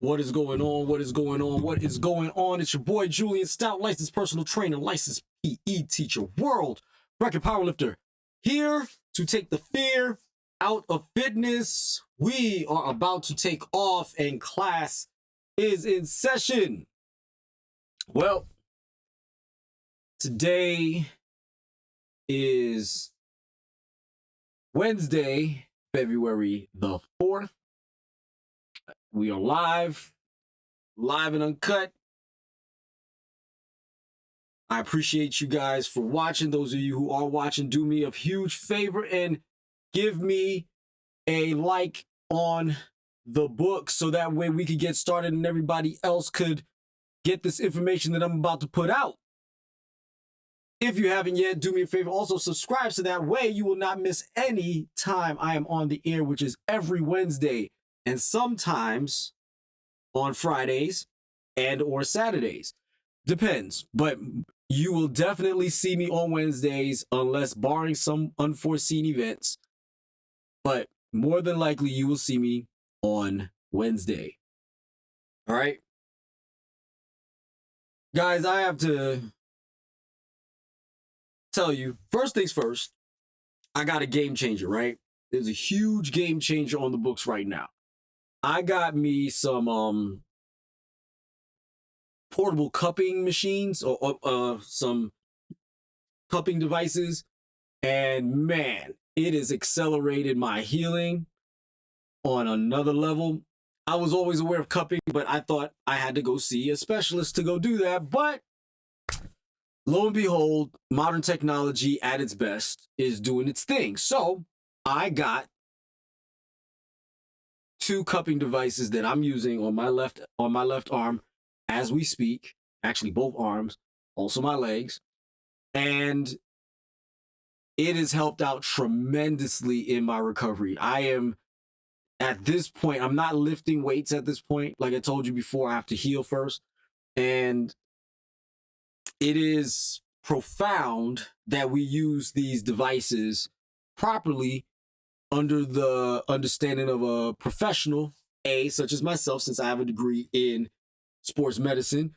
What is going on? What is going on? What is going on? It's your boy Julien Stoutt, licensed personal trainer, licensed PE teacher, world record powerlifter, here to take the fear out of fitness. We are about to take off and class is in session. Well, today is Wednesday, February the 4th. We are live and uncut. I appreciate you guys for watching. Those of you who are watching, do me a huge favor and give me a like on the book so that way we could get started and everybody else could get this information that I'm about to put out. If you haven't yet, do me a favor, also subscribe so that way you will not miss any time I am on the air, which is every Wednesday and sometimes on Fridays and or Saturdays. Depends, but you will definitely see me on Wednesdays unless barring some unforeseen events. But more than likely you will see me on Wednesday. All right. Guys, I have to tell you, first things first, I got a game changer, right? There's a huge game changer on the books right now. I got me some portable cupping machines or some cupping devices, and man, it has accelerated my healing on another level. I was always aware of cupping, but I thought I had to go see a specialist to go do that. But lo and behold, modern technology at its best is doing its thing. So I got two cupping devices that I'm using on my left arm as we speak, actually both arms, also my legs, and it has helped out tremendously in my recovery. I am at this point, I'm not lifting weights at this point. Like I told you before, I have to heal first, and it is profound that we use these devices properly under the understanding of a professional, such as myself, since I have a degree in sports medicine.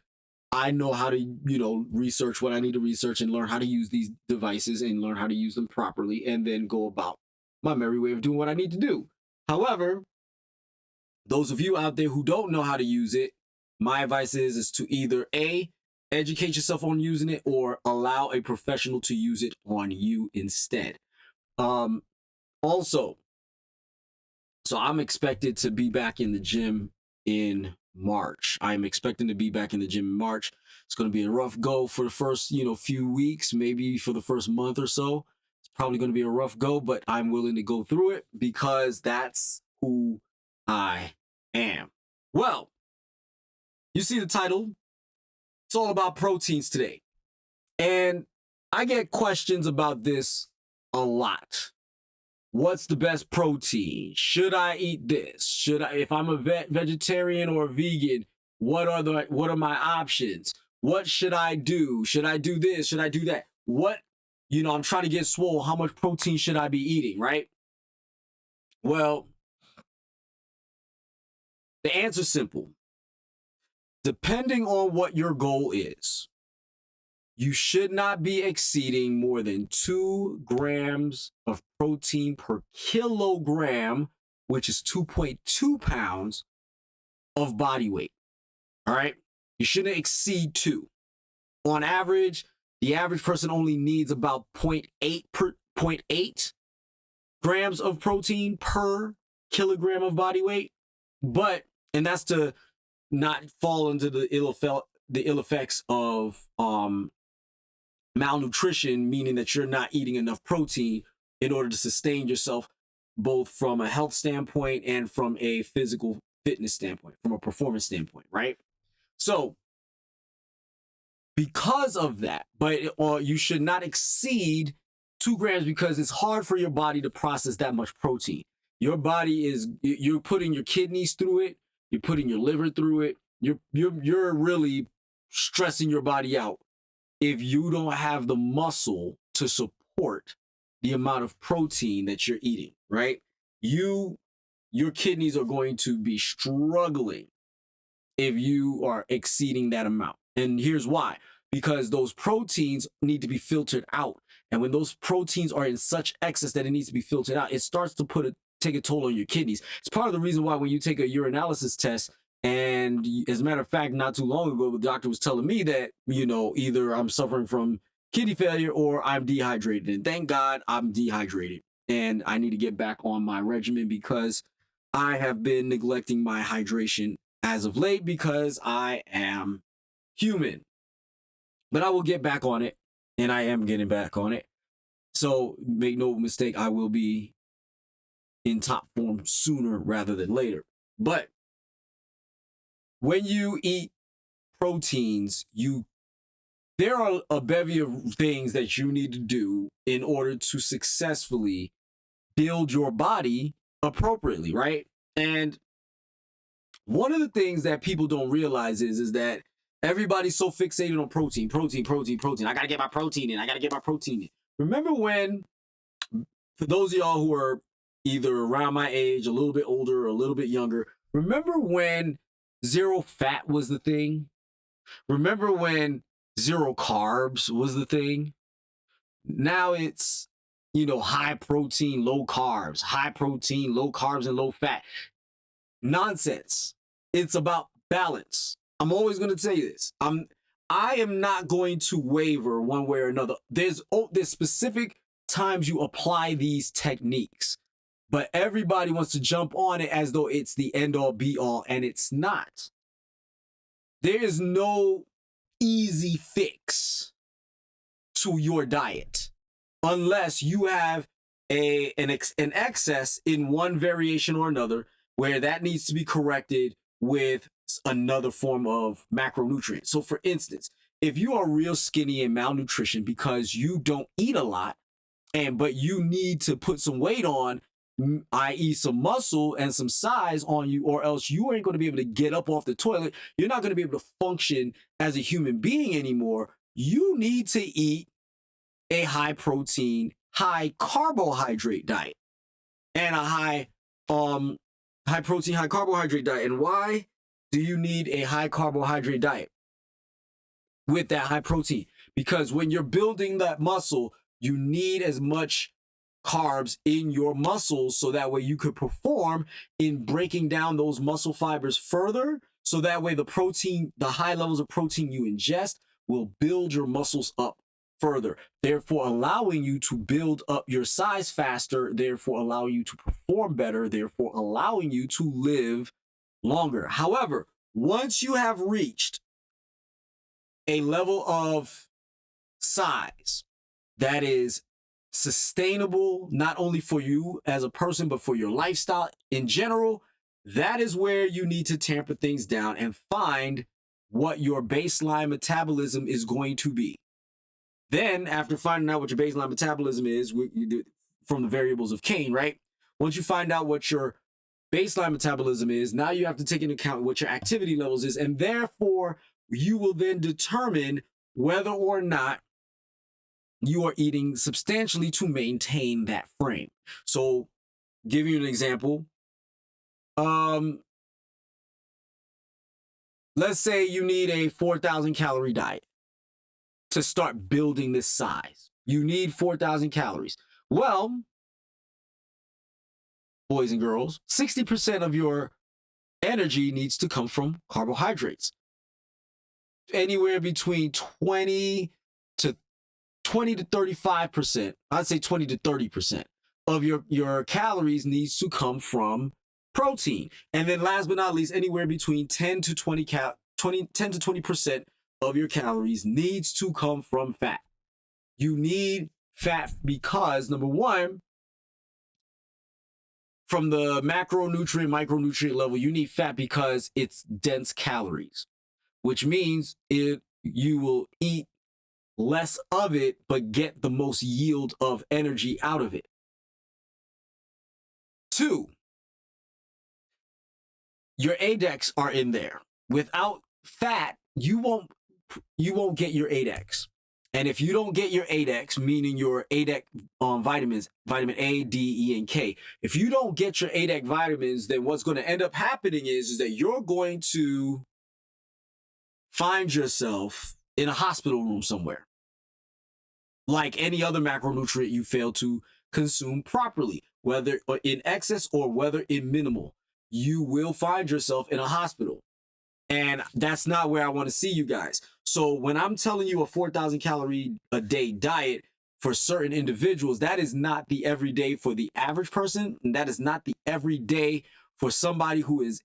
I know how to, research what I need to research and learn how to use these devices and learn how to use them properly and then go about my merry way of doing what I need to do. However, those of you out there who don't know how to use it, my advice is to either A, educate yourself on using it or allow a professional to use it on you instead. Also, so I'm expected to be back in the gym in March. I'm expecting to be back in the gym in March. It's going to be a rough go for the first, few weeks, maybe for the first month or so. It's probably going to be a rough go, but I'm willing to go through it because that's who I am. Well, you see the title. It's all about proteins today. And I get questions about this a lot. What's the best protein? Should I eat this? Should I, if I'm a vegetarian or a vegan, what are my options? What should I do? Should I do this? Should I do that? I'm trying to get swole. How much protein should I be eating, right? Well, the answer's simple. Depending on what your goal is, you should not be exceeding more than 2 grams of protein per kilogram, which is 2.2 pounds of body weight. All right? You shouldn't exceed 2. On average, the average person only needs about 0.8 grams of protein per kilogram of body weight. And that's to not fall into the ill effects of malnutrition, meaning that you're not eating enough protein in order to sustain yourself, both from a health standpoint and from a physical fitness standpoint, from a performance standpoint, right? So because of that, you should not exceed 2 grams because it's hard for your body to process that much protein. Your body you're putting your kidneys through it, you're putting your liver through it, you're really stressing your body out if you don't have the muscle to support the amount of protein that you're eating, right? Your kidneys are going to be struggling if you are exceeding that amount. And here's why. Because those proteins need to be filtered out. And when those proteins are in such excess that it needs to be filtered out, it starts to take a toll on your kidneys. It's part of the reason why when you take a urinalysis test, and as a matter of fact, not too long ago, the doctor was telling me that, you know, either I'm suffering from kidney failure or I'm dehydrated. And thank God I'm dehydrated. And I need to get back on my regimen because I have been neglecting my hydration as of late because I am human. But I will get back on it, and I am getting back on it. So make no mistake, I will be in top form sooner rather than later. But when you eat proteins, there are a bevy of things that you need to do in order to successfully build your body appropriately, right? And one of the things that people don't realize is that everybody's so fixated on protein. I gotta get my protein in. Remember when, for those of y'all who are either around my age, a little bit older, or a little bit younger, remember when zero fat was the thing? Remember when zero carbs was the thing? Now it's, you know, high protein, low carbs, and low fat. Nonsense. It's about balance. I'm always going to tell you this. I am not going to waver one way or another. There's specific times you apply these techniques, but everybody wants to jump on it as though it's the end all be all, and it's not. There is no easy fix to your diet unless you have an excess in one variation or another where that needs to be corrected with another form of macronutrient. So for instance, if you are real skinny and malnutrition because you don't eat a lot, but you need to put some weight on, i.e. some muscle and some size on you, or else you ain't going to be able to get up off the toilet. You're not going to be able to function as a human being anymore. You need to eat a high protein, high carbohydrate diet and a high protein, high carbohydrate diet. And why do you need a high carbohydrate diet with that high protein? Because when you're building that muscle, you need as much carbs in your muscles so that way you could perform in breaking down those muscle fibers further. So that way the high levels of protein you ingest will build your muscles up further, therefore allowing you to build up your size faster, therefore allowing you to perform better, therefore allowing you to live longer. However, once you have reached a level of size that is sustainable, not only for you as a person, but for your lifestyle in general, that is where you need to tamper things down and find what your baseline metabolism is going to be. Then, after finding out what your baseline metabolism is from the variables of Kane, right? Once you find out what your baseline metabolism is, now you have to take into account what your activity levels is, and therefore you will then determine whether or not you are eating substantially to maintain that frame. So, give you an example. Let's say you need a 4,000 calorie diet to start building this size. You need 4,000 calories. Well, boys and girls, 60% of your energy needs to come from carbohydrates. Anywhere between 20 to 35%, I'd say 20 to 30% of your calories needs to come from protein. And then last but not least, anywhere between 10 to 20% of your calories needs to come from fat. You need fat because, number one, from the macronutrient, micronutrient level, you need fat because it's dense calories, which means you will eat less of it, but get the most yield of energy out of it. 2, your ADEX are in there. Without fat, you won't get your ADEX. And if you don't get your ADEX, meaning your ADEC vitamins, vitamin A, D, E, and K, if you don't get your ADEC vitamins, then what's going to end up happening is that you're going to find yourself in a hospital room somewhere, like any other macronutrient you fail to consume properly, whether in excess or whether in minimal, you will find yourself in a hospital. And that's not where I want to see you guys. So when I'm telling you a 4,000 calorie a day diet for certain individuals, that is not the everyday for the average person. And that is not the everyday for somebody who is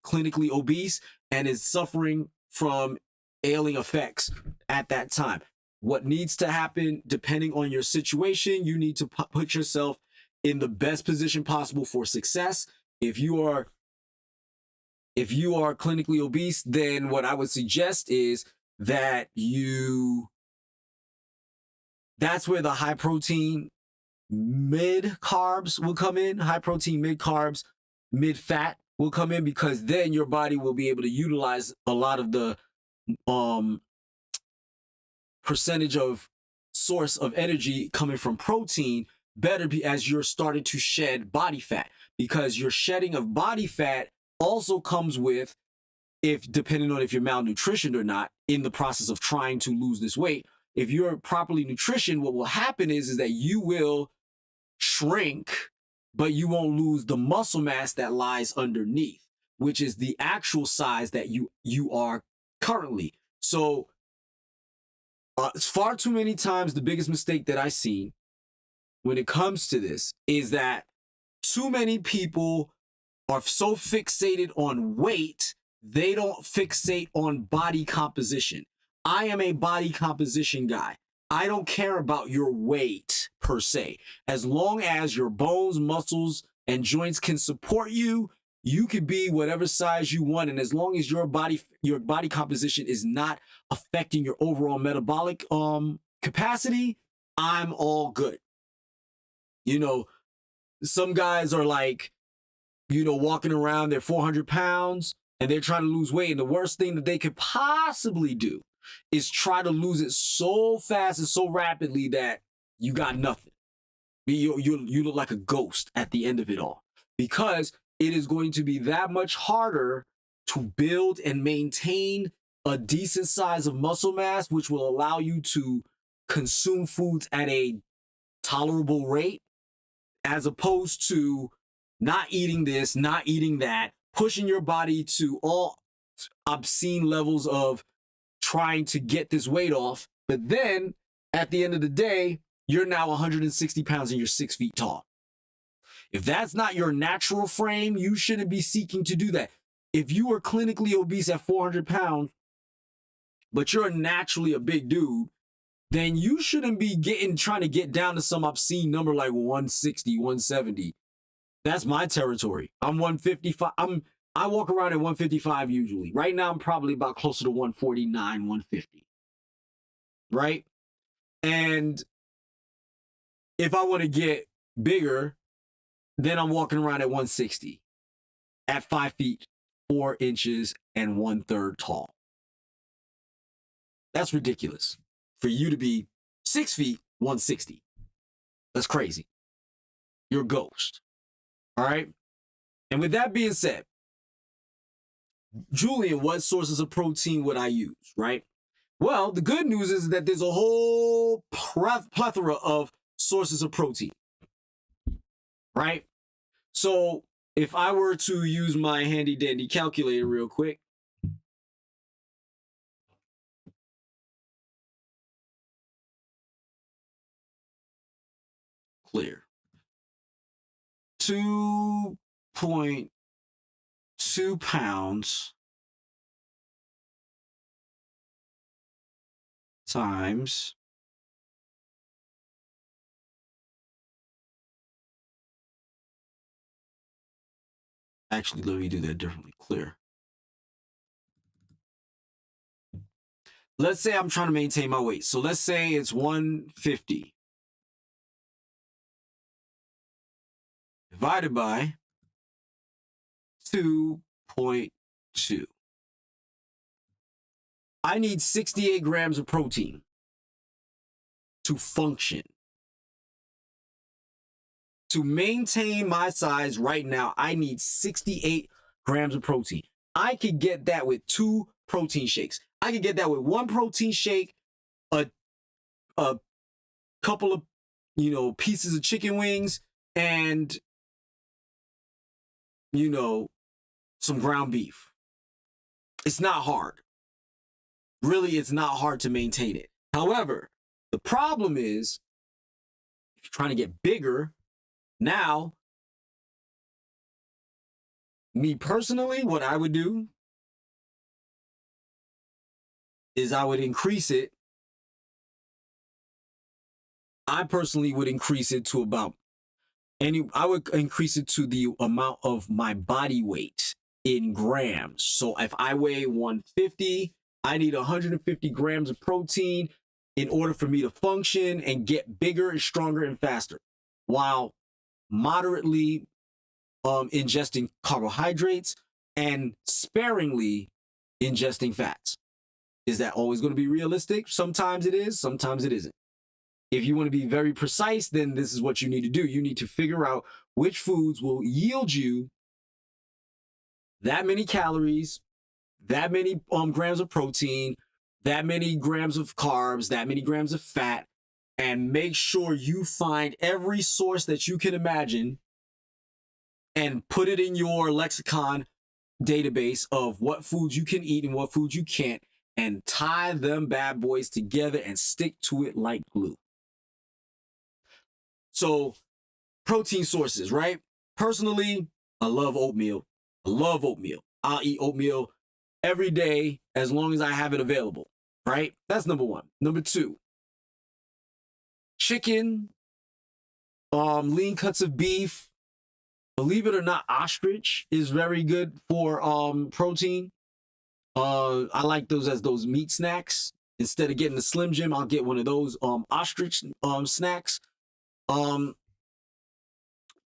clinically obese and is suffering from ailing effects at that time. What needs to happen, depending on your situation, you need to put yourself in the best position possible for success. If you are clinically obese, then what I would suggest is that that's where the high protein, mid carbs will come in. High protein, mid carbs, mid fat will come in, because then your body will be able to utilize a lot of the percentage of source of energy coming from protein better, as you're starting to shed body fat, because your shedding of body fat also comes with, depending on if you're malnutritioned or not in the process of trying to lose this weight. If you're properly nutritioned, what will happen is that you will shrink, but you won't lose the muscle mass that lies underneath, which is the actual size that you are currently. So far too many times, the biggest mistake that I've seen when it comes to this is that too many people are so fixated on weight, they don't fixate on body composition. I am a body composition guy. I don't care about your weight per se. As long as your bones, muscles, and joints can support you, you can be whatever size you want. And as long as your body composition is not affecting your overall metabolic capacity, I'm all good. You know, some guys are like, walking around, they're 400 pounds and they're trying to lose weight. And the worst thing that they could possibly do is try to lose it so fast and so rapidly that you got nothing. You look like a ghost at the end of it all, because it is going to be that much harder to build and maintain a decent size of muscle mass, which will allow you to consume foods at a tolerable rate, as opposed to not eating this, not eating that, pushing your body to all obscene levels of trying to get this weight off. But then at the end of the day, you're now 160 pounds and you're 6 feet tall. If that's not your natural frame, you shouldn't be seeking to do that. If you are clinically obese at 400 pounds, but you're naturally a big dude, then you shouldn't be trying to get down to some obscene number like 160, 170. That's my territory. I'm 155. I walk around at 155 usually. Right now, I'm probably about closer to 149, 150. Right? And if I want to get bigger, then I'm walking around at 160 at 5 feet, 4 inches, and 1/3 tall. That's ridiculous for you to be 6 feet, 160. That's crazy. You're a ghost. All right. And with that being said, Julien, what sources of protein would I use? Right. Well, the good news is that there's a whole plethora of sources of protein. Right. So if I were to use my handy dandy calculator real quick, clear. 2.2 pounds times actually, let me do that differently. Clear. Let's say I'm trying to maintain my weight. So let's say it's 150 divided by 2.2. I need 68 grams of protein to function. To maintain my size right now, I need 68 grams of protein. I could get that with 2 protein shakes. I can get that with one protein shake, a couple of, you know, pieces of chicken wings, and, you know, some ground beef. It's not hard. Really, it's not hard to maintain it. However, the problem is, if you're trying to get bigger, now, me personally, what I would do is I would increase it. I personally would increase it to about I would increase it to the amount of my body weight in grams. So if I weigh 150, I need 150 grams of protein in order for me to function and get bigger and stronger and faster, while moderately ingesting carbohydrates and sparingly ingesting fats. Is that always going to be realistic? Sometimes it is, sometimes it isn't. If you want to be very precise, then this is what you need to do. You need to figure out which foods will yield you that many calories, that many grams of protein, that many grams of carbs, that many grams of fat, and make sure you find every source that you can imagine and put it in your lexicon database of what foods you can eat and what foods you can't, and tie them bad boys together and stick to it like glue. So, protein sources, right? Personally, I love oatmeal. I love oatmeal. I'll eat oatmeal every day as long as I have it available, right? That's number one. Number two, chicken, lean cuts of beef. Believe it or not, ostrich is very good for protein. I like those as those meat snacks. Instead of getting the Slim Jim, I'll get one of those ostrich snacks.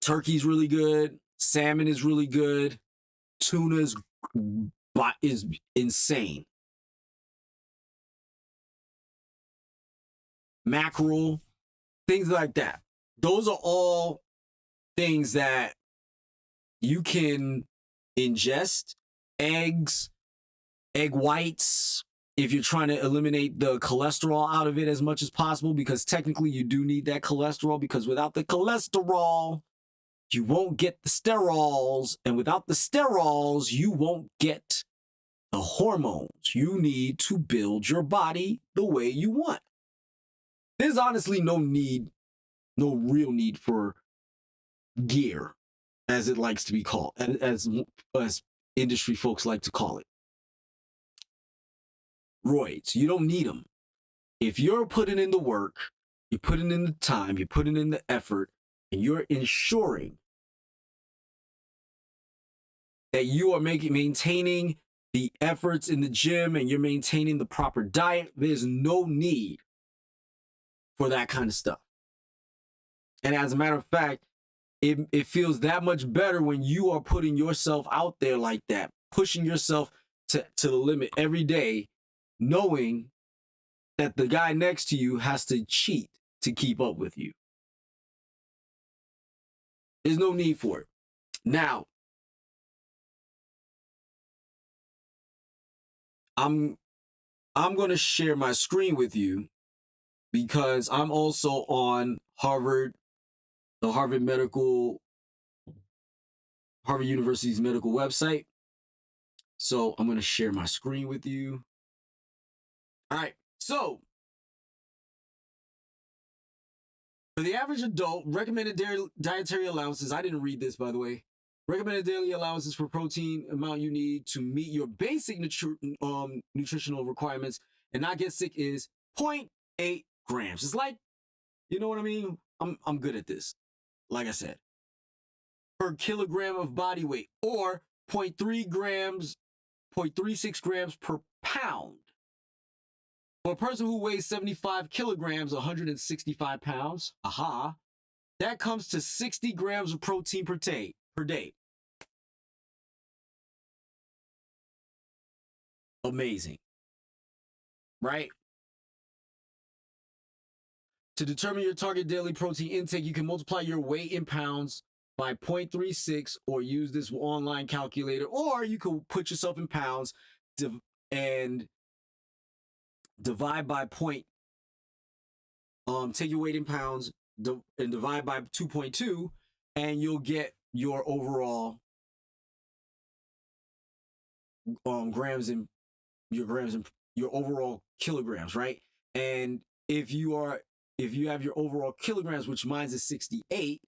Turkey's really good. Salmon is really good. Tuna is insane. Mackerel, things like that. Those are all things that you can ingest. Eggs, egg whites, if you're trying to eliminate the cholesterol out of it as much as possible, because technically you do need that cholesterol, because without the cholesterol, you won't get the sterols, and without the sterols, you won't get the hormones you need to build your body the way you want. There's honestly no real need for gear, as it likes to be called, as industry folks like to call it. Roids, you don't need them. If you're putting in the work, you're putting in the time, you're putting in the effort, and you're ensuring that you are maintaining the efforts in the gym and you're maintaining the proper diet, there's no need for that kind of stuff. And as a matter of fact, it feels that much better when you are putting yourself out there like that, pushing yourself to the limit every day, knowing that the guy next to you has to cheat to keep up with you. There's no need for it. Now, I'm going to share my screen with you because I'm also on the Harvard University's medical website. So I'm going to share my screen with you. All right. So for the average adult, recommended dietary allowances, I didn't read this, by the way. Recommended daily allowances for protein amount you need to meet your basic nutritional requirements and not get sick is 0.8 grams. It's like, you know what I mean? I'm good at this. Like I said, per kilogram of body weight, or 0.3 grams, 0.36 grams per pound. For a person who weighs 75 kilograms, 165 pounds, that comes to 60 grams of protein per day. Amazing, right? To determine your target daily protein intake, you can multiply your weight in pounds by 0.36 or use this online calculator, or you can put yourself in pounds and divide by point, take your weight in pounds and divide by 2.2, and you'll get your overall grams in your overall kilograms, right? And if you have your overall kilograms, which mine is 68,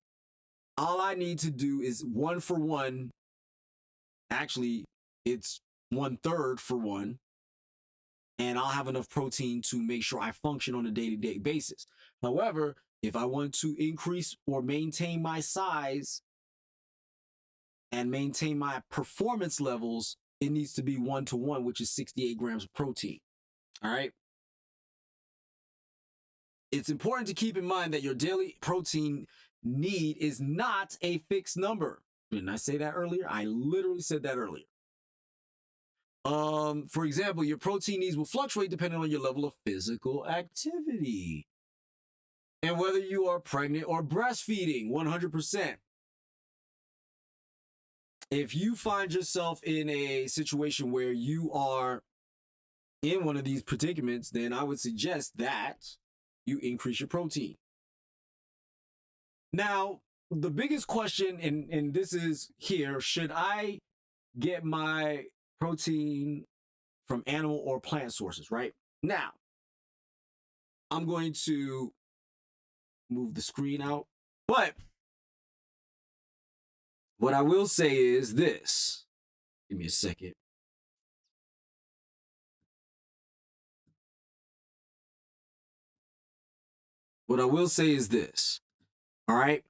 all I need to do is 1 for 1. Actually, it's 1/3 for 1, and I'll have enough protein to make sure I function on a day-to-day basis. However, if I want to increase or maintain my size and maintain my performance levels, it needs to be 1-to-1, which is 68 grams of protein. All right. It's important to keep in mind that your daily protein need is not a fixed number. Didn't I say that earlier? I literally said that earlier. For example, your protein needs will fluctuate depending on your level of physical activity and whether you are pregnant or breastfeeding. 100%. If you find yourself in a situation where you are in one of these predicaments, then I would suggest that you increase your protein. Now, the biggest question, and this is here, should I get my protein from animal or plant sources, right? Now, I'm going to move the screen out, but what I will say is this. Give me a second. What I will say is this, all right?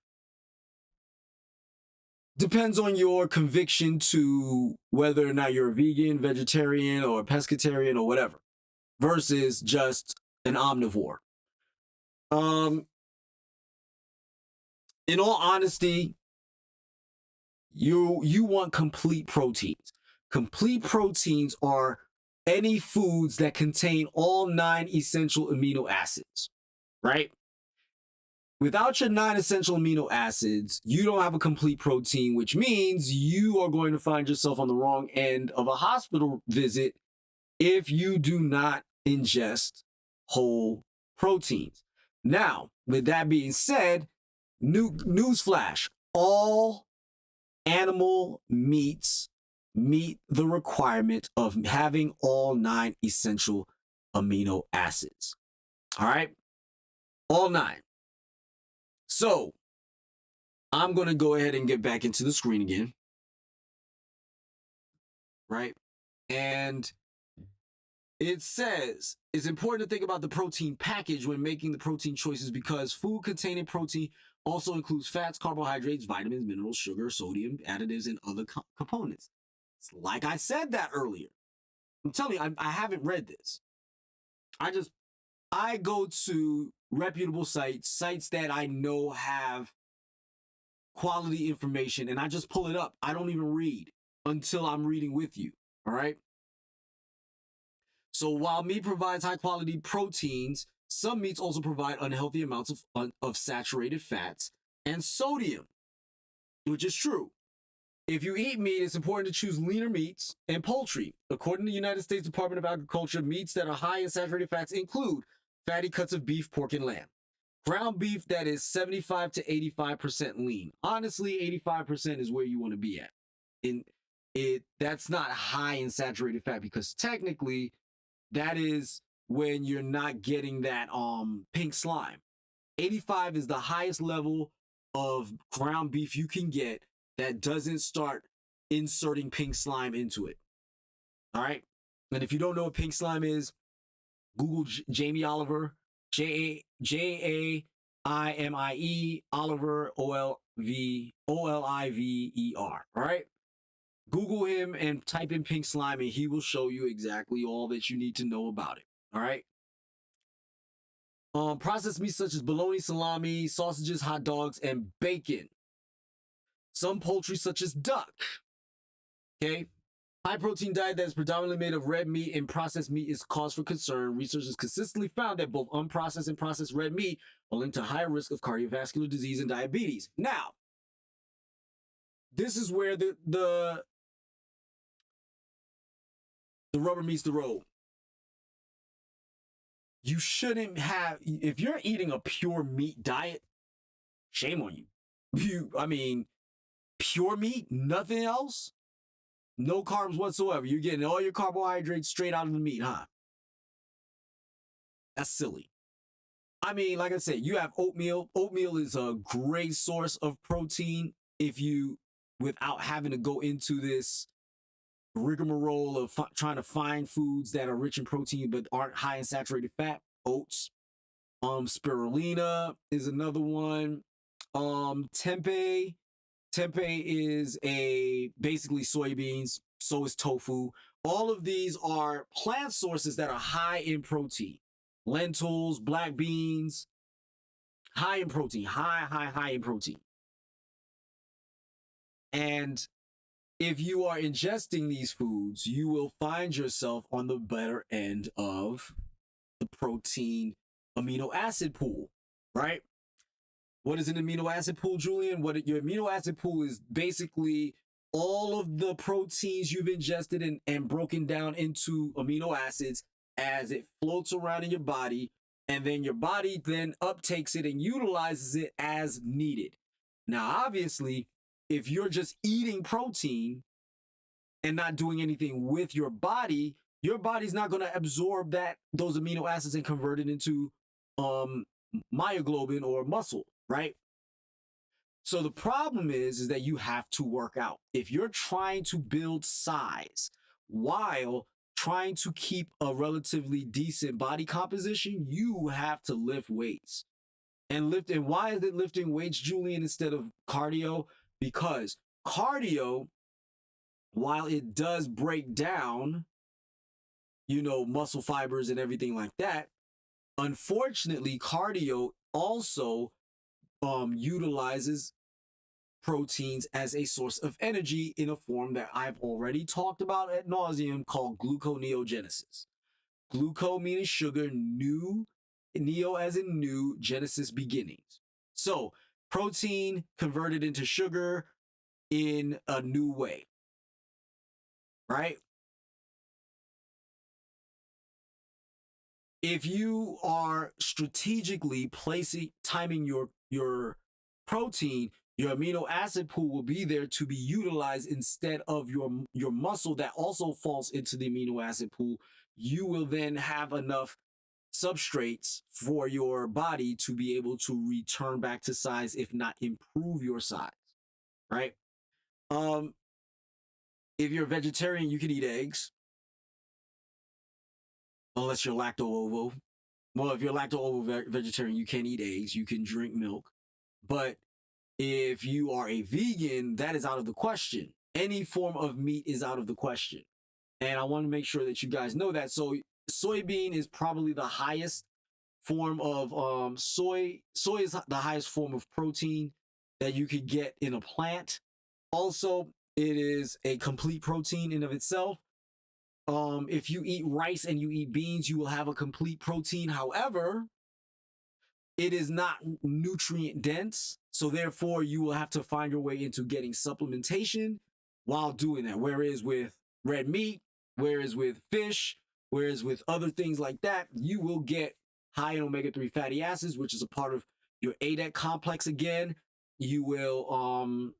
Depends on your conviction to whether or not you're a vegan, vegetarian, or a pescatarian or whatever, versus just an omnivore. In all honesty, you want complete proteins. Complete proteins are any foods that contain all 9 essential amino acids, right? Without your 9 essential amino acids, you don't have a complete protein, which means you are going to find yourself on the wrong end of a hospital visit if you do not ingest whole proteins. Now, with that being said, newsflash, all animal meats meet the requirement of having all 9 essential amino acids. All right? All 9. So, I'm going to go ahead and get back into the screen again. Right? And it says it's important to think about the protein package when making the protein choices because food containing protein also includes fats, carbohydrates, vitamins, minerals, sugar, sodium, additives, and other components. It's like I said that earlier. I'm telling you, I haven't read this. I go to reputable sites that I know have quality information, and I just pull it up. I don't even read until I'm reading with you. All right. So while meat provides high quality proteins, some meats also provide unhealthy amounts of saturated fats and sodium, which is true. If you eat meat, it's important to choose leaner meats and poultry. According to the United States Department of Agriculture, meats that are high in saturated fats include fatty cuts of beef, pork, and lamb. Ground beef that is 75 to 85% lean. Honestly, 85% is where you want to be at. That's not high in saturated fat because technically that is when you're not getting that pink slime. 85 is the highest level of ground beef you can get that doesn't start inserting pink slime into it. All right. And if you don't know what pink slime is, Google Jamie Oliver, Jaimie, Oliver, Oliver. All right. Google him and type in pink slime and he will show you exactly all that you need to know about it. All right. Processed meats such as bologna, salami, sausages, hot dogs, and bacon. Some poultry such as duck. Okay. High protein diet that is predominantly made of red meat and processed meat is cause for concern. Research has consistently found that both unprocessed and processed red meat are linked to higher risk of cardiovascular disease and diabetes. Now, this is where the rubber meets the road. you shouldn't have, if you're eating a pure meat diet, shame on you. I mean, pure meat, nothing else, no carbs whatsoever. You're getting all your carbohydrates straight out of the meat, huh? That's silly. I mean, like I said, you have oatmeal. Oatmeal is a great source of protein if you, without having to go into this rigmarole of trying to find foods that are rich in protein but aren't high in saturated fat. Oats. Spirulina is another one. Tempeh. Tempeh is basically soybeans. So is tofu. All of these are plant sources that are high in protein. Lentils, black beans, high in protein, high in protein. And if you are ingesting these foods, you will find yourself on the better end of the protein amino acid pool, right? What is an amino acid pool, Julien? Your amino acid pool is basically all of the proteins you've ingested and broken down into amino acids as it floats around in your body, and then your body then uptakes it and utilizes it as needed. Now, obviously, if you're just eating protein and not doing anything with your body's not going to absorb those amino acids and convert it into myoglobin or muscle, right? So the problem is that you have to work out. If you're trying to build size while trying to keep a relatively decent body composition, you have to lift weights. And why is it lifting weights, Julien, instead of cardio? Because cardio, while it does break down, muscle fibers and everything like that, unfortunately, cardio also utilizes proteins as a source of energy in a form that I've already talked about ad nauseum called gluconeogenesis. Gluco meaning sugar, neo as in new, genesis beginnings. So protein converted into sugar in a new way, right? If you are strategically timing your protein, your amino acid pool will be there to be utilized instead of your muscle that also falls into the amino acid pool. You will then have enough substrates for your body to be able to return back to size, if not improve your size, right? If you're a vegetarian, you can eat eggs. Unless you're lacto-ovo. Well, if you're lacto-ovo vegetarian, you can't eat eggs. You can drink milk. But if you are a vegan, that is out of the question. Any form of meat is out of the question. And I want to make sure that you guys know that. So soybean is probably the highest form of soy. Soy is the highest form of protein that you could get in a plant. Also, it is a complete protein in of itself. If you eat rice and you eat beans, you will have a complete protein. However, it is not nutrient dense. So therefore, you will have to find your way into getting supplementation while doing that. Whereas with red meat, whereas with fish, whereas with other things like that, you will get high in omega-3 fatty acids, which is a part of your ADEC complex again. You will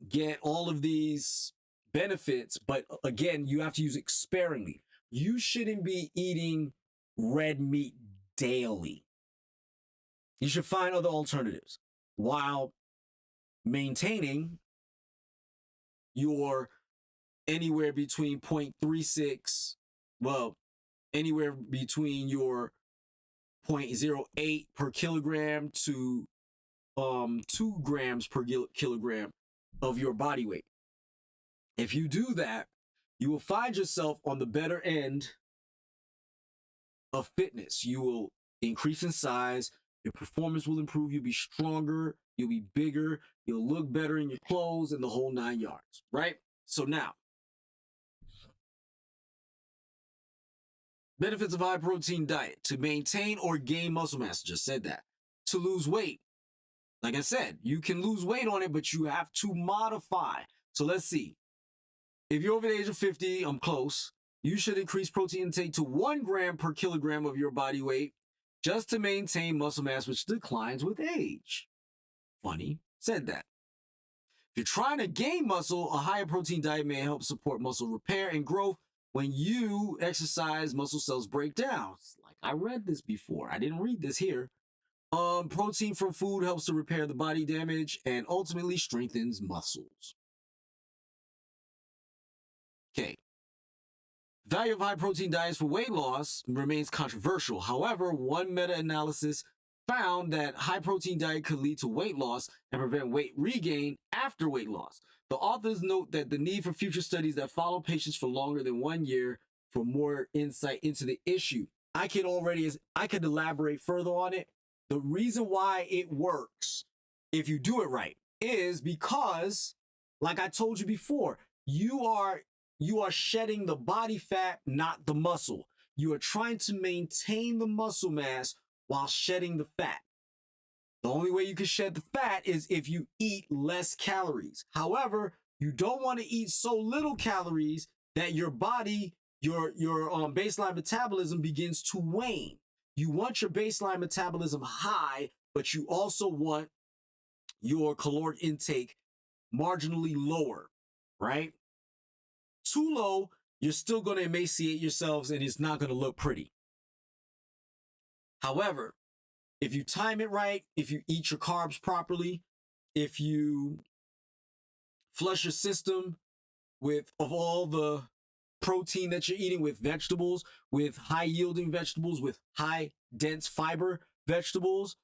get all of these benefits, but again, you have to use it sparingly. You shouldn't be eating red meat daily. You should find other alternatives while maintaining your anywhere between 0.36, anywhere between your 0.08 per kilogram to 2 grams per kilogram of your body weight. If you do that, you will find yourself on the better end of fitness. You will increase in size, your performance will improve, you'll be stronger, you'll be bigger, you'll look better in your clothes, and the whole 9 yards, right? So now, benefits of high protein diet: to maintain or gain muscle mass, just said that. To lose weight, like I said, you can lose weight on it, but you have to modify. So let's see. If you're over the age of 50, I'm close. you should increase protein intake to 1 gram per kilogram of your body weight just to maintain muscle mass, which declines with age. Funny, said that. If you're trying to gain muscle, a higher protein diet may help support muscle repair and growth. When you exercise, muscle cells break down. Like I read this before. I didn't read this here. Protein from food helps to repair the body damage and ultimately strengthens muscles. Okay. The value of high protein diets for weight loss remains controversial. However, one meta-analysis found that high protein diet could lead to weight loss and prevent weight regain after weight loss. The authors note that the need for future studies that follow patients for longer than 1 year for more insight into the issue. I could elaborate further on it. The reason why it works, if you do it right, is because, like I told you before, you are shedding the body fat, not the muscle. You are trying to maintain the muscle mass while shedding the fat. The only way you can shed the fat is if you eat less calories. However, you don't want to eat so little calories that your body, your baseline metabolism begins to wane. You want your baseline metabolism high, but you also want your caloric intake marginally lower, right? Too low, you're still going to emaciate yourselves and it's not going to look pretty. However, if you time it right, if you eat your carbs properly, if you flush your system of all the protein that you're eating with vegetables, with high yielding vegetables, with high dense fiber vegetables,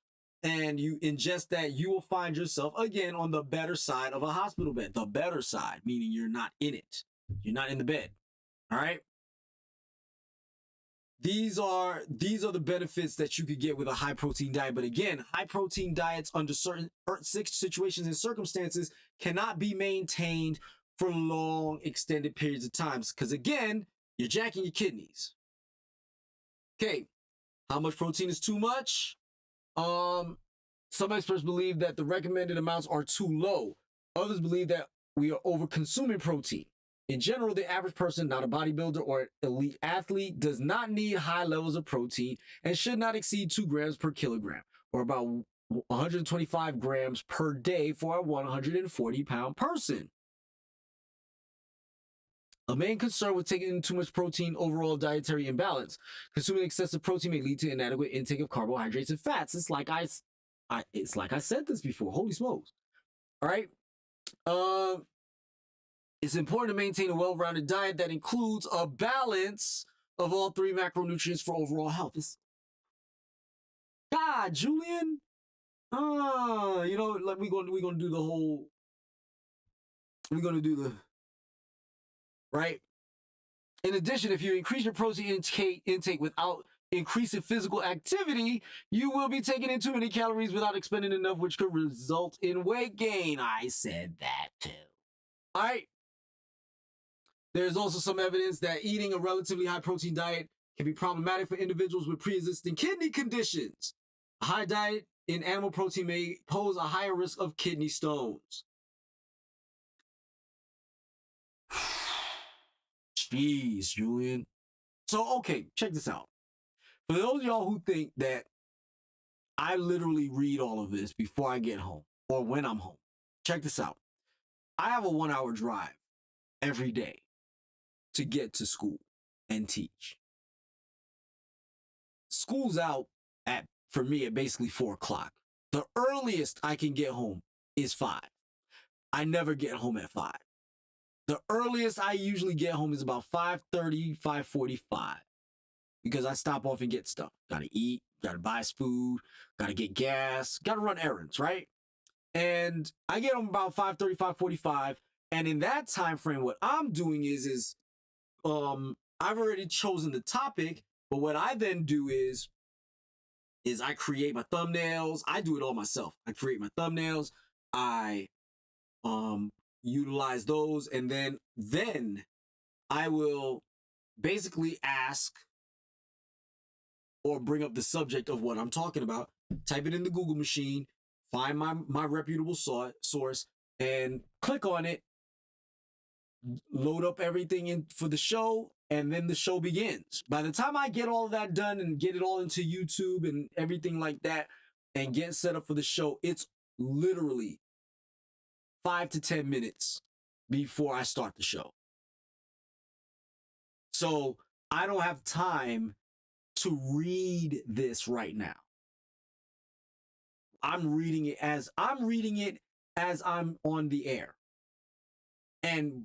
and you ingest that, you will find yourself again on the better side of a hospital bed. The better side, meaning you're not in it. You're not in the bed. All right. These are the benefits that you could get with a high protein diet. But again, high protein diets under certain situations and circumstances cannot be maintained for long extended periods of times. Because again, you're jacking your kidneys. Okay. How much protein is too much? Some experts believe that the recommended amounts are too low. Others believe that we are over consuming protein. In general, the average person, not a bodybuilder or elite athlete, does not need high levels of protein and should not exceed 2 grams per kilogram, or about 125 grams per day for a 140-pound person. A main concern with taking in too much protein, overall dietary imbalance. Consuming excessive protein may lead to inadequate intake of carbohydrates and fats. It's like I said this before. Holy smokes! All right. It's important to maintain a well-rounded diet that includes a balance of all 3 macronutrients for overall health. God, Julien. Like we're gonna do the whole. We're gonna do the right. In addition, if you increase your protein intake without increasing physical activity, you will be taking in too many calories without expending enough, which could result in weight gain. I said that too. All right. There's also some evidence that eating a relatively high protein diet can be problematic for individuals with pre-existing kidney conditions. A high diet in animal protein may pose a higher risk of kidney stones. Jeez, Julien. So, okay, check this out. For those of y'all who think that I literally read all of this before I get home or when I'm home, check this out. I have a 1-hour drive every day to get to school and teach. School's out for me at basically 4 o'clock. The earliest I can get home is 5. I never get home at 5. The earliest I usually get home is about 5:30, 5:45, because I stop off and get stuff. Gotta eat, gotta buy food, gotta get gas, gotta run errands, right? And I get home about 5:30, 5:45, and in that time frame, what I'm doing is I've already chosen the topic, but what I then do is I create my thumbnails. I do it all myself. I create my thumbnails. I utilize those, and then I will basically ask or bring up the subject of what I'm talking about, type it in the Google machine, find my reputable source, and click on it, load up everything in for the show, and then the show begins. By the time I get all of that done and get it all into YouTube and everything like that and get set up for the show, it's literally 5 to 10 minutes before I start the show. So I don't have time to read this right now. I'm reading it as I'm on the air.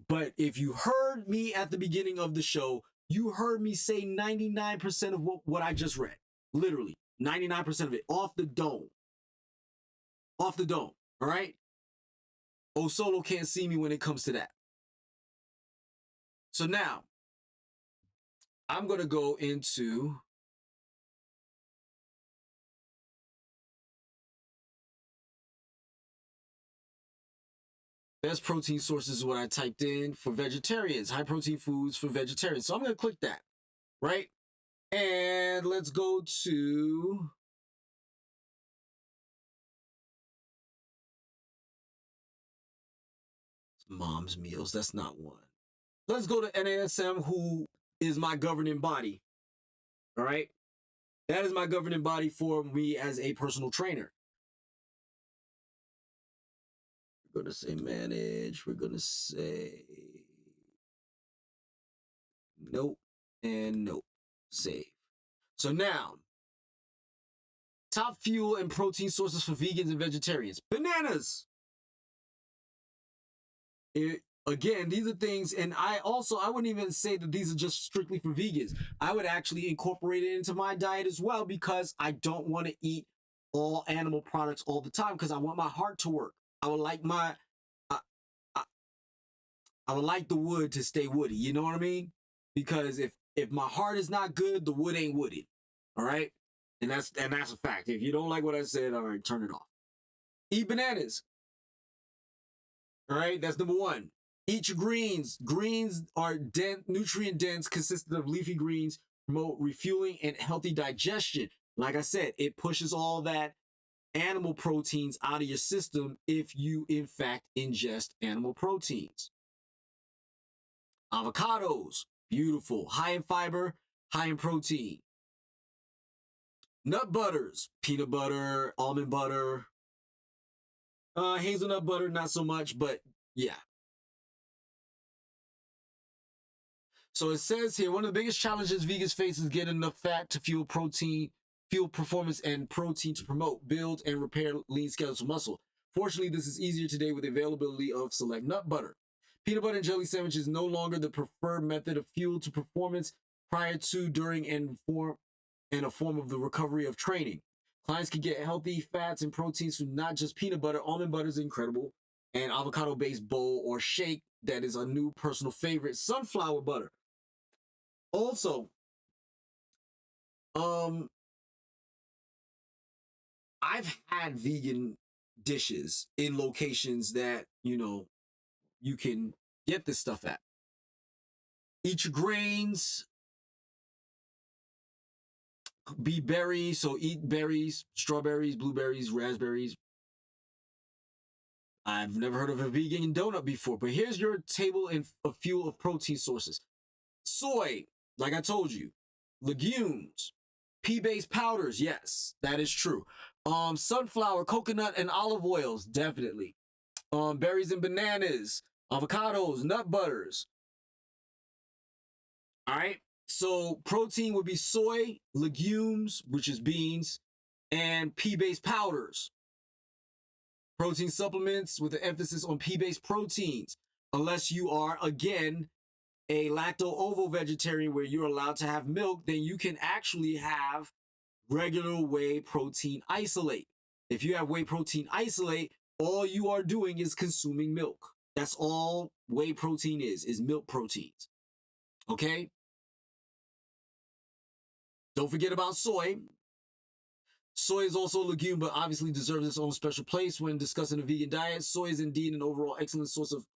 But if you heard me at the beginning of the show, you heard me say 99% of what I just read. Literally, 99% of it off the dome. Off the dome, all right? Osolo can't see me when it comes to that. So now, I'm going to go into best protein sources is what I typed in for vegetarians, high protein foods for vegetarians. So I'm going to click that, right? And let's go to Mom's Meals. That's not one. Let's go to NASM, who is my governing body. All right. That is my governing body for me as a personal trainer. We're going to say manage. We're going to say nope and nope. Save. So now, top fuel and protein sources for vegans and vegetarians. Bananas. Again, these are things, and I wouldn't even say that these are just strictly for vegans. I would actually incorporate it into my diet as well, because I don't want to eat all animal products all the time, because I want my heart to work. I would like I would like the wood to stay woody. You know what I mean? Because if my heart is not good, the wood ain't woody. All right? And that's a fact. If you don't like what I said, all right, turn it off. Eat bananas. All right, that's number one. Eat your greens. Greens are nutrient dense, consistent of leafy greens, promote refueling and healthy digestion. Like I said, it pushes all that animal proteins out of your system if you, in fact, ingest animal proteins. Avocados, beautiful. High in fiber, high in protein. Nut butters, peanut butter, almond butter. Hazelnut butter, not so much, but yeah. So it says here, one of the biggest challenges vegans face is getting enough fat to fuel performance, and protein to promote, build, and repair lean skeletal muscle. Fortunately, this is easier today with the availability of select nut butter. Peanut butter and jelly sandwich is no longer the preferred method of fuel to performance prior to, during, and a form of the recovery of training. Clients can get healthy fats and proteins from not just peanut butter. Almond butter is incredible. And avocado-based bowl or shake, that is a new personal favorite. Sunflower butter. Also, I've had vegan dishes in locations that, you can get this stuff at. Eat your grains. Be berries, so eat berries, strawberries, blueberries, raspberries. I've never heard of a vegan donut before, but here's your table of fuel of protein sources. Soy, like I told you. Legumes. Pea-based powders, yes, that is true. Sunflower, coconut, and olive oils, definitely. Berries and bananas, avocados, nut butters. All right, so protein would be soy, legumes, which is beans, and pea-based powders. Protein supplements with an emphasis on pea-based proteins, unless you are, again, a lacto-ovo vegetarian where you're allowed to have milk, then you can actually have regular whey protein isolate. If you have whey protein isolate, all you are doing is consuming milk. That's all whey protein is milk proteins. Okay? Don't forget about soy. Soy is also a legume, but obviously deserves its own special place when discussing a vegan diet. Soy is indeed an overall excellent source of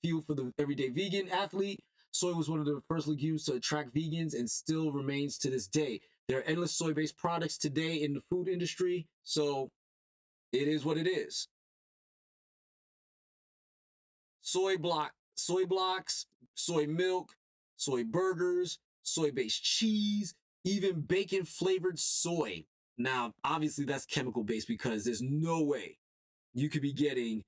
fuel for the everyday vegan athlete. Soy was one of the first legumes to attract vegans and still remains to this day. There are endless soy-based products today in the food industry, so it is what it is. Soy blocks, soy milk, soy burgers, soy-based cheese, even bacon-flavored soy. Now, obviously, that's chemical-based because there's no way you could be getting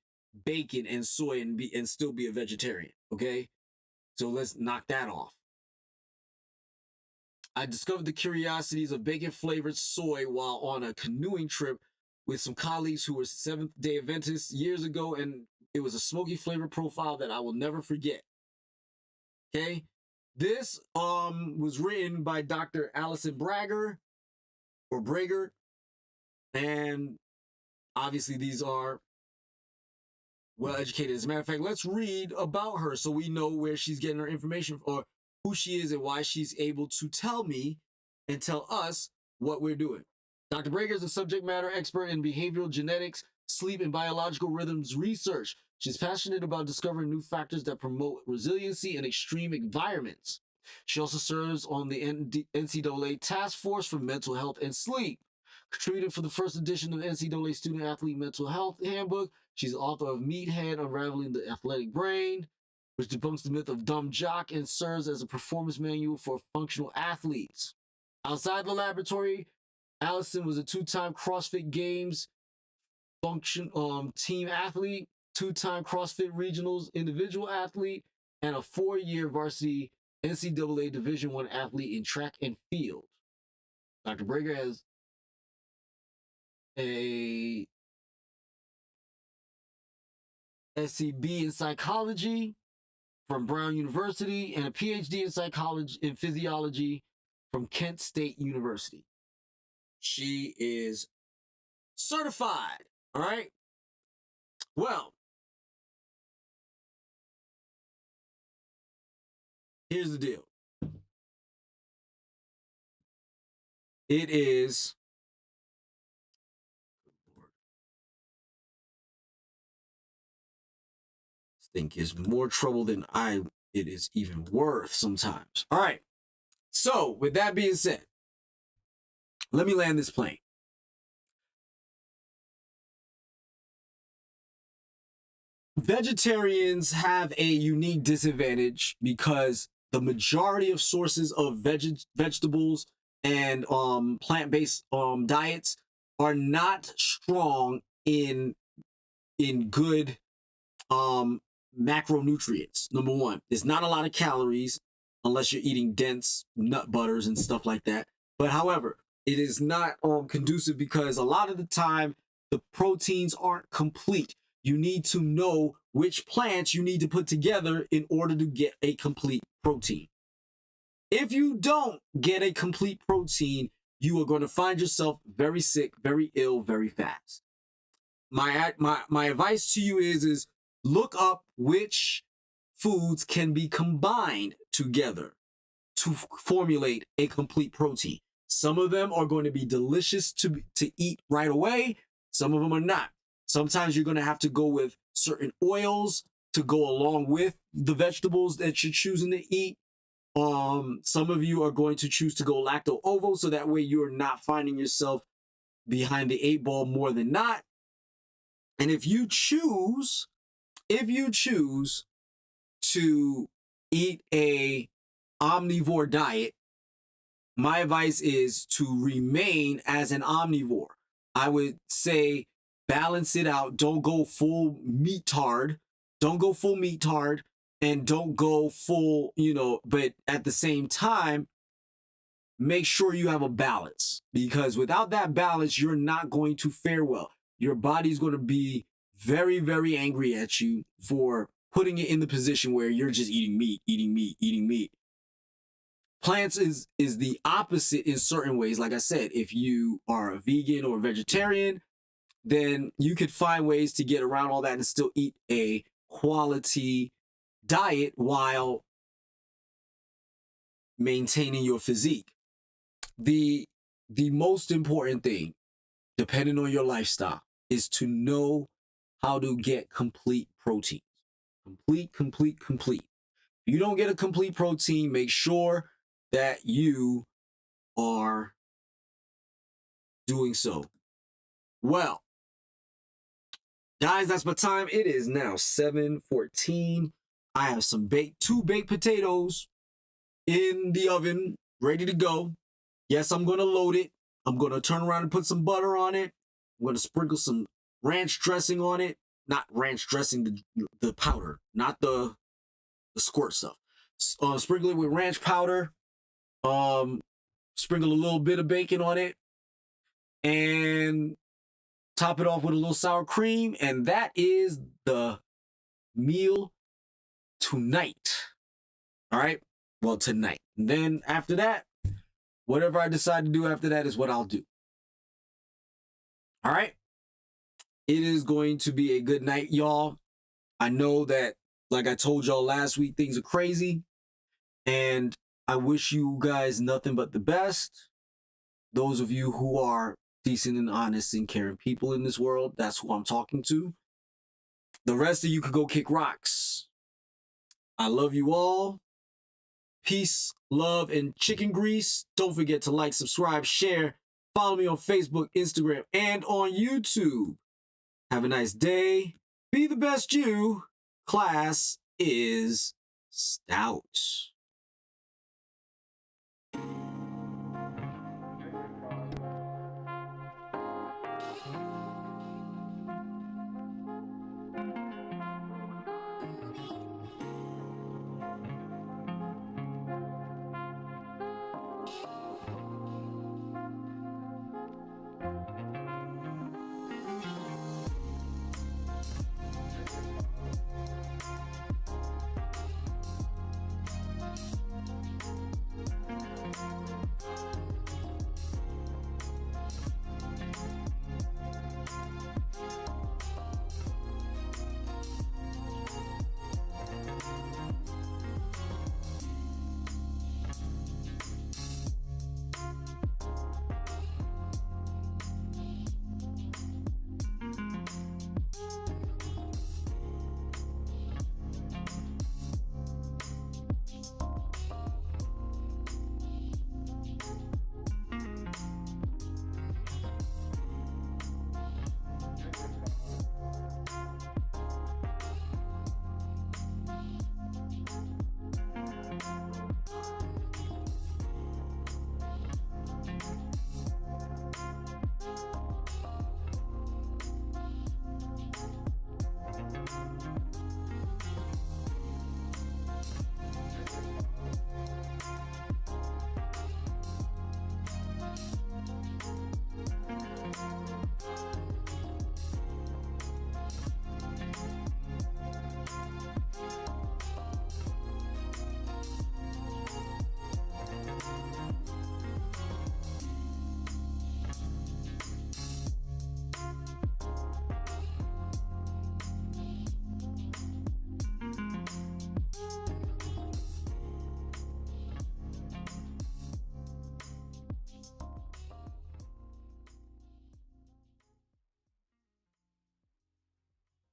bacon and soy and still be a vegetarian, okay? So let's knock that off. I discovered the curiosities of bacon-flavored soy while on a canoeing trip with some colleagues who were Seventh-day Adventists years ago, and it was a smoky flavor profile that I will never forget. Okay? This was written by Dr. Allison Brager, and obviously these are well-educated. As a matter of fact, let's read about her so we know where she's getting her information or who she is and why she's able to tell me and tell us what we're doing. Dr. Brager is a subject matter expert in behavioral genetics, sleep, and biological rhythms research. She's passionate about discovering new factors that promote resiliency in extreme environments. She also serves on the NCAA Task Force for Mental Health and Sleep. Contributed for the first edition of NCAA Student Athlete Mental Health Handbook, she's the author of Meathead, Unraveling the Athletic Brain, which debunks the myth of dumb jock and serves as a performance manual for functional athletes. Outside the laboratory, Allison was a two-time CrossFit Games team athlete, two-time CrossFit Regionals individual athlete, and a 4-year varsity NCAA Division I athlete in track and field. Dr. Brager has a SCB in psychology from Brown University and a PhD in psychology and physiology from Kent State University. She is certified, all right? Well, here's the deal. It is this thing gives more trouble than it is even worth sometimes. All right. So, with that being said, let me land this plane. Vegetarians have a unique disadvantage because the majority of sources of vegetables and plant-based diets are not strong in good macronutrients. Number one, there's not a lot of calories unless you're eating dense nut butters and stuff like that. But however, it is not conducive because a lot of the time the proteins aren't complete. You need to know which plants you need to put together in order to get a complete protein. If you don't get a complete protein, you are going to find yourself very sick, very ill, very fast. My advice to you is look up which foods can be combined together to formulate a complete protein. Some of them are going to be delicious to eat right away. Some of them are not. Sometimes you're going to have to go with certain oils to go along with the vegetables that you're choosing to eat. Some of you are going to choose to go lacto-ovo, so that way you're not finding yourself behind the 8 ball more than not. And if you choose to eat a omnivore diet, my advice is to remain as an omnivore. I would say balance it out. Don't go full meat-tard. Don't go full meat-tard and don't go full, but at the same time, make sure you have a balance, because without that balance, you're not going to fare well. Your body's going to be very, very angry at you for putting it in the position where you're just eating meat. Plants is the opposite in certain ways. Like I said, if you are a vegan or a vegetarian, then you could find ways to get around all that and still eat a quality diet while maintaining your physique. The most important thing, depending on your lifestyle, is to know how to get complete protein. Complete. If you don't get a complete protein, make sure that you are doing so. Well, guys, that's my time. It is now 7:14. I have two baked potatoes in the oven, ready to go. Yes, I'm going to load it. I'm going to turn around and put some butter on it. I'm going to sprinkle some ranch dressing on it. Not ranch dressing, the powder, not the squirt stuff. Sprinkle it with ranch powder. Sprinkle a little bit of bacon on it. And top it off with a little sour cream. And that is the meal tonight. All right? Well, tonight. And then after that, whatever I decide to do after that is what I'll do. All right? It is going to be a good night, y'all. I know that, like I told y'all last week, things are crazy. And I wish you guys nothing but the best. Those of you who are decent and honest and caring people in this world, that's who I'm talking to. The rest of you could go kick rocks. I love you all. Peace, love, and chicken grease. Don't forget to like, subscribe, share. Follow me on Facebook, Instagram, and on YouTube. Have a nice day. Be the best you. Class is Stoutt.